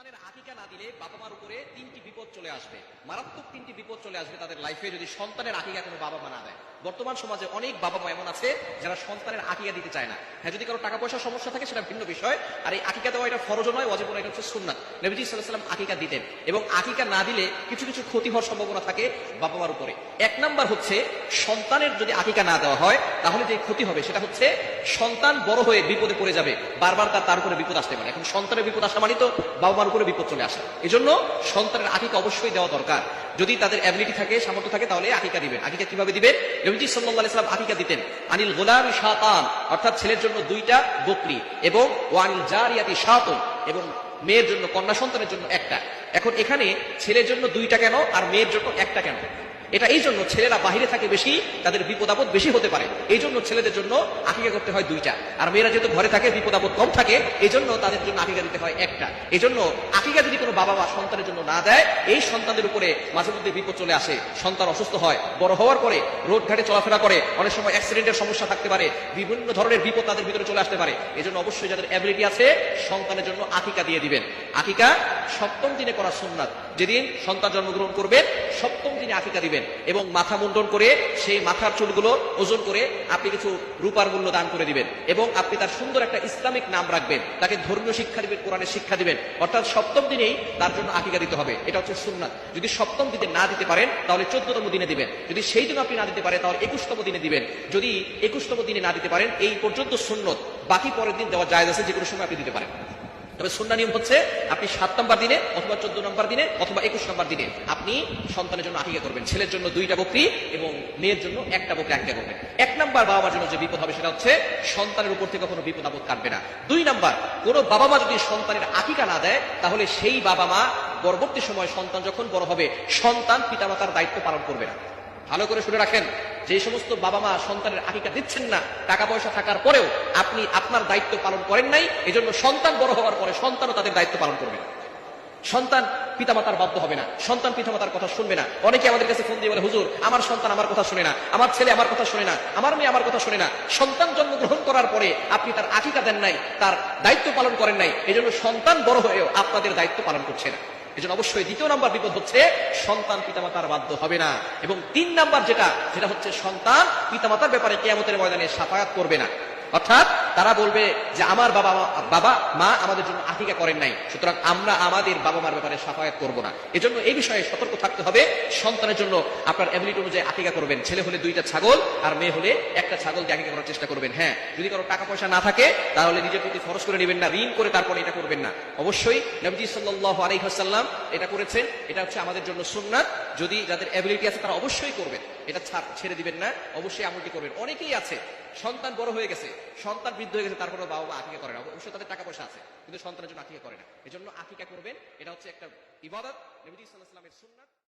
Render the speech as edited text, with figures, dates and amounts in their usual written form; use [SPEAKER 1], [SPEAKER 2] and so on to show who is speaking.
[SPEAKER 1] সন্তানের আকিকা না দিলে বাবা মার উপরে তিনটি বিপদ চলে আসবে, মারাত্মক তিনটি বিপদ চলে আসবে তাদের লাইফে যদি সন্তানের আকিকা কোনো বাবা মা না দেয়। বর্তমান সমাজে অনেক বাবা মা এমন আছে যারা সন্তানের আকিকা দিতে চায় না। হ্যাঁ, যদি কারো টাকা পয়সার সমস্যা থাকে সেটা ভিন্ন বিষয়। আর এই আকিকা দেওয়া এটা ফরজ নয়, ওয়াজিব নয়, এটা হচ্ছে সুন্নাত। নবীজি সাল্লাল্লাহু আলাইহি ওয়াসাল্লাম আকিকা দিতেন এবং আকিকা না দিলে কিছু কিছু ক্ষতি হওয়ার সম্ভাবনা থাকে বাবা মার উপরে। এক নাম্বার হচ্ছে সন্তানের যদি আকিকা না দেওয়া হয় তাহলে যে ক্ষতি হবে সেটা হচ্ছে সন্তান বড় হয়ে বিপদে পড়ে যাবে, বারবার তার উপরে বিপদ আসতে পারে। এখন সন্তানের বিপদ আসা মানে তো বাবা মার উপরে বিপদ চলে আসে। এই জন্য সন্তানের আকিকা অবশ্যই দেওয়া দরকার। যদি তাদের অ্যাবিলিটি থাকে, সামর্থ্য থাকে, তাহলে আকিকা দিবেন। আকিকা কিভাবে দিবেন? নবীজি সাল্লাল্লাহু আলাইহি ওয়াসাল্লাম আকিকা দিতেন আনিল গোলামি শাতান, অর্থাৎ ছেলের জন্য 2টা বকরি, এবং ওয়ানিল জারিয়াতি শাতুন, এবং মেয়ের জন্য, কন্যা সন্তানের জন্য 1টা। এখন এখানে ছেলের জন্য 2টা কেন আর মেয়ের জন্য 1টা কেন? এটা এই জন্য ছেলেরা বাহিরে থাকে বেশি, তাদের বিপদ আপদ বেশি হতে পারে, এই জন্য ছেলেদের জন্য আকিকা করতে হয় 2টা। আর মেয়েরা যেহেতু ঘরে থাকে, বিপদ আপদ কম থাকে, এই জন্য তাদের জন্য আকিকা দিতে হয় 1টা। এই জন্য আকিকা যদি কোনো বাবা মা সন্তানের জন্য না দেয়, এই সন্তানদের উপরে মাঝে মধ্যে বিপদ চলে আসে। সন্তান অসুস্থ হয়, বড় হওয়ার পরে রোড ঘাটে চলাফেরা করে, অনেক সময় অ্যাক্সিডেন্টের সমস্যা থাকতে পারে, বিভিন্ন ধরনের বিপদ তাদের ভিতরে চলে আসতে পারে। এই জন্য অবশ্যই যাদের অ্যাবিলিটি আছে সন্তানের জন্য আকিকা দিয়ে দিবেন। আকিকা 7ম দিনে করা সুন্নাত। যেদিন সন্তান জন্মগ্রহণ করবেন 7ম দিনে আকিকা দিবেন, এবং মাথা মুন্ডন করে সেই মাথার চুলগুলো ওজন করে আপনি কিছু রূপার মূল্য দান করে দিবেন, এবং আপনি তার সুন্দর একটা ইসলামিক নাম রাখবেন, তাকে ধর্মীয় শিক্ষা দিবেন, কোরআনের শিক্ষা দিবেন। অর্থাৎ 7ম দিনেই তার জন্য আকিকা দিতে হবে। এটা হচ্ছে সুন্নাত। যদি 7ম দিনে না দিতে পারেন তাহলে 14তম দিনে দিবেন। যদি সেই দিন আপনি না দিতে পারেন তাহলে 21তম দিনে দিবেন। যদি 21তম দিনে না দিতে পারেন, এই পর্যন্ত সুন্নত, বাকি পরের দিন দেওয়া জায়েজ আছে, যে কোনো সময় আপনি দিতে পারেন। তবে সুন্নাহ নিয়ম হচ্ছে আপনি 7 নম্বর দিনে অথবা 14 নম্বর দিনে অথবা 21 নম্বর দিনে আপনি সন্তানের জন্য আকিকা করবেন। ছেলের জন্য 2টা বকরি এবং মেয়ের জন্য 1টা বকরি আকিকা করবেন। 1 নাম্বার বাবা মার জন্য যে বিপদ হবে সেটা হচ্ছে সন্তানের উপর থেকে কোনো বিপদ আপদ কাটবে না। 2 নাম্বার, কোনো বাবা মা যদি সন্তানের আকিকা না দেয় তাহলে সেই বাবা মা পরবর্তী সময় সন্তান যখন বড় হবে, সন্তান পিতামাতার দায়িত্ব পালন করবে না। ভালো করে শুনে রাখেন, যে সমস্ত বাবা মা সন্তানের আকিকা দিচ্ছেন না, টাকা পয়সা থাকার পরেও আপনি আপনার দায়িত্ব পালন করেন নাই, এজন্য সন্তান বড় হওয়ার পরে সন্তানও তাদের দায়িত্ব পালন করবে না। সন্তান পিতামাতার বাধ্য হবে না, সন্তান পিতামাতার কথা শুনবে না। অনেকে আমাদের কাছে ফোন দিয়ে বলে, হুজুর আমার সন্তান আমার কথা শুনে না, আমার ছেলে আমার কথা শুনে না, আমার মেয়ে আমার কথা শুনে না। সন্তান জন্মগ্রহণ করার পরে আপনি তার আকিকা দেন নাই, তার দায়িত্ব পালন করেন নাই, এজন্য সন্তান বড় হয়েও আপনাদের দায়িত্ব পালন করছে না। এজন্য অবশ্যই 2য় নাম্বার বিপদ হচ্ছে সন্তান পিতামাতার বাধ্য হবে না। এবং 3 নাম্বার যেটা হচ্ছে সন্তান পিতামাতার ব্যাপারে কিয়ামতের ময়দানে শাফায়াত করবে না। অর্থাৎ তারা বলবে যে আমার বাবা মা আমাদের জন্য আকিকা করেন নাই, সুতরাং আমরা আমাদের বাবা মার ব্যাপারে শাফায়াত করব না। এজন্য এই বিষয়ে সতর্ক থাকতে হবে। সন্তানের জন্য আপনার অ্যাবিলিটি অনুযায়ী আকিকা করবেন। ছেলে হলে 2টা ছাগল, আর মেয়ে হলে 1টা ছাগল দিয়ে আকিকা করার চেষ্টা করবেন। হ্যাঁ, যদি কারো টাকা পয়সা না থাকে তাহলে নিজের প্রতি খরচ করে নেবেন না, ঋণ করে তারপরে এটা করবেন না। অবশ্যই নবীজি সাল্লাল্লাহু আলাইহি ওয়াসাল্লাম এটা করেছেন, এটা হচ্ছে আমাদের জন্য সুন্নাত। যদি যাদের অ্যাবিলিটি আছে তারা অবশ্যই করবেন, এটা ছেড়ে দিবেন না, অবশ্যই আমলটি করবেন। অনেকেই আছে সন্তান বড় হয়ে গেছে, সন্তান বৃদ্ধ হয়ে গেছে, তারপরে বাবা মা আকিকা করে না। অবশ্যই তাদের টাকা পয়সা আছে, কিন্তু সন্তানের জন্য আকিকা করে না। এজন্য আকিকা করবেন, এটা হচ্ছে একটা ইবাদত, নবীজি সাল্লাল্লাহু আলাইহি ওয়াসাল্লামের সুন্নাত।